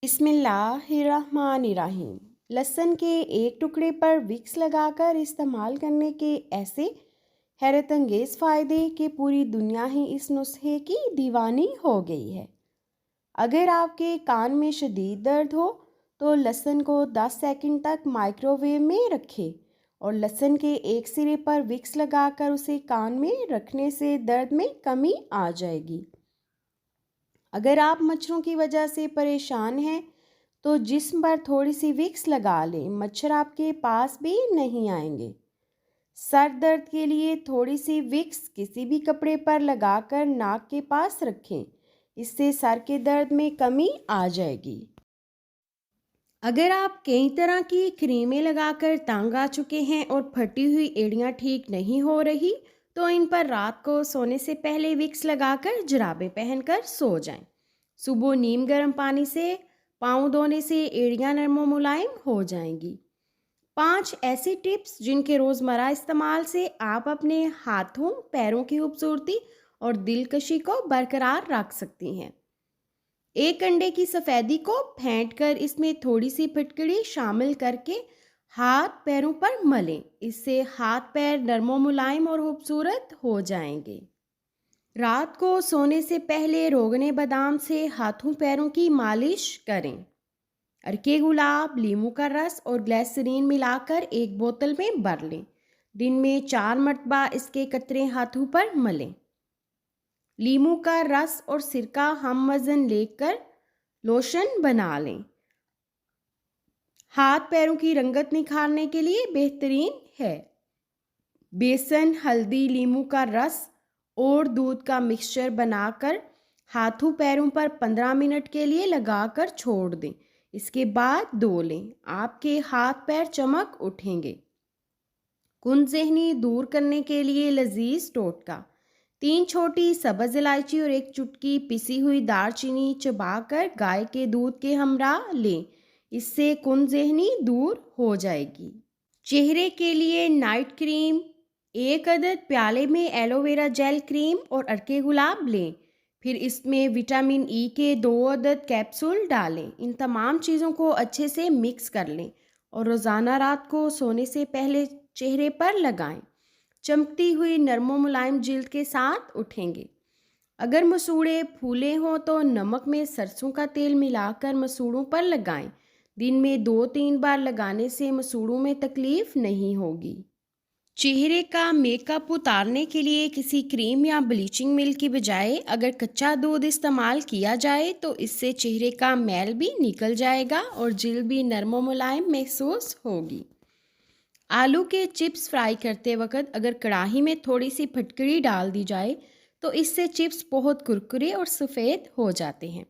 बिस्मिल्लाहिर्रहमानिर्रहीम। लहसुन के एक टुकड़े पर विक्स लगाकर इस्तेमाल करने के ऐसे हैरत अंगेज़ फ़ायदे कि पूरी दुनिया ही इस नुस्खे की दीवानी हो गई है। अगर आपके कान में शदीद दर्द हो तो लहसुन को 10 सेकंड तक माइक्रोवेव में रखें और लहसुन के एक सिरे पर विक्स लगाकर उसे कान में रखने से दर्द में कमी आ जाएगी। अगर आप मच्छरों की वजह से परेशान हैं तो जिस्म पर थोड़ी सी विक्स लगा लें, मच्छर आपके पास भी नहीं आएंगे। सर दर्द के लिए थोड़ी सी विक्स किसी भी कपड़े पर लगाकर नाक के पास रखें, इससे सर के दर्द में कमी आ जाएगी। अगर आप कई तरह की क्रीमें लगाकर तंग आ चुके हैं और फटी हुई एड़ियाँ ठीक नहीं हो रही तो इन पर रात को सोने से पहले विक्स लगाकर जुराबें पहनकर सो जाएं। सुबह नीम गर्म पानी से पाँव धोने से एड़ियाँ नरम व मुलायम हो जाएंगी। 5 ऐसी टिप्स जिनके रोज़मर्रा इस्तेमाल से आप अपने हाथों पैरों की खूबसूरती और दिलकशी को बरकरार रख सकती हैं। एक अंडे की सफ़ेदी को फेंटकर इसमें थोड़ी सी फिटकड़ी शामिल करके हाथ पैरों पर मलें, इससे हाथ पैर नरम व मुलायम और खूबसूरत हो जाएंगे। रात को सोने से पहले रोगने बादाम से हाथों पैरों की मालिश करें। अर्के गुलाब, लीमू का रस और ग्लिसरीन मिलाकर एक बोतल में भर लें। दिन में 4 मरतबा इसके कतरे हाथों पर मलें। लीमू का रस और सिरका हम वज़न लेकर लोशन बना लें। हाथ पैरों की रंगत निखारने के लिए बेहतरीन है। बेसन, हल्दी, लीमू का रस और दूध का मिक्सचर बनाकर हाथों पैरों पर 15 मिनट के लिए लगाकर छोड़ दें। इसके बाद धो लें। आपके हाथ पैर चमक उठेंगे। कुंज़ेहनी दूर करने के लिए लजीज टोटका। 3 छोटी सब्ज़ इलायची और 1 चुटकी पिसी हुई दालचीनी चबाकर गाय के दूध के हमरा लें, इससे कुंज़ेहनी दूर हो जाएगी। चेहरे के लिए नाइट क्रीम। 1 अदद प्याले में एलोवेरा जेल क्रीम और अर्के गुलाब लें, फिर इसमें विटामिन ई के 2 अदद कैप्सूल डालें। इन तमाम चीज़ों को अच्छे से मिक्स कर लें और रोज़ाना रात को सोने से पहले चेहरे पर लगाएं। चमकती हुई नरम व मुलायम जिल्द के साथ उठेंगे। अगर मसूड़े फूले हों तो नमक में सरसों का तेल मिलाकर मसूड़ों पर लगाएं। दिन में 2-3 बार लगाने से मसूड़ों में तकलीफ नहीं होगी। चेहरे का मेकअप उतारने के लिए किसी क्रीम या ब्लीचिंग मिल्क की बजाय अगर कच्चा दूध इस्तेमाल किया जाए तो इससे चेहरे का मैल भी निकल जाएगा और जिल्द भी नरम व मुलायम महसूस होगी। आलू के चिप्स फ्राई करते वक्त अगर कढ़ाई में थोड़ी सी फटकड़ी डाल दी जाए तो इससे चिप्स बहुत कुरकुरे और सफ़ेद हो जाते हैं।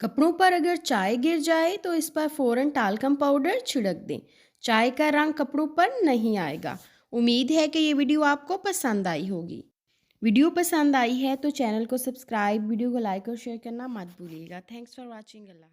कपड़ों पर अगर चाय गिर जाए तो इस पर फ़ौरन टाल्कम पाउडर छिड़क दें। चाय का रंग कपड़ों पर नहीं आएगा। उम्मीद है कि ये वीडियो आपको पसंद आई होगी। वीडियो पसंद आई है तो चैनल को सब्सक्राइब, वीडियो को लाइक और शेयर करना मत भूलिएगा। Thanks for watching. अल्लाह।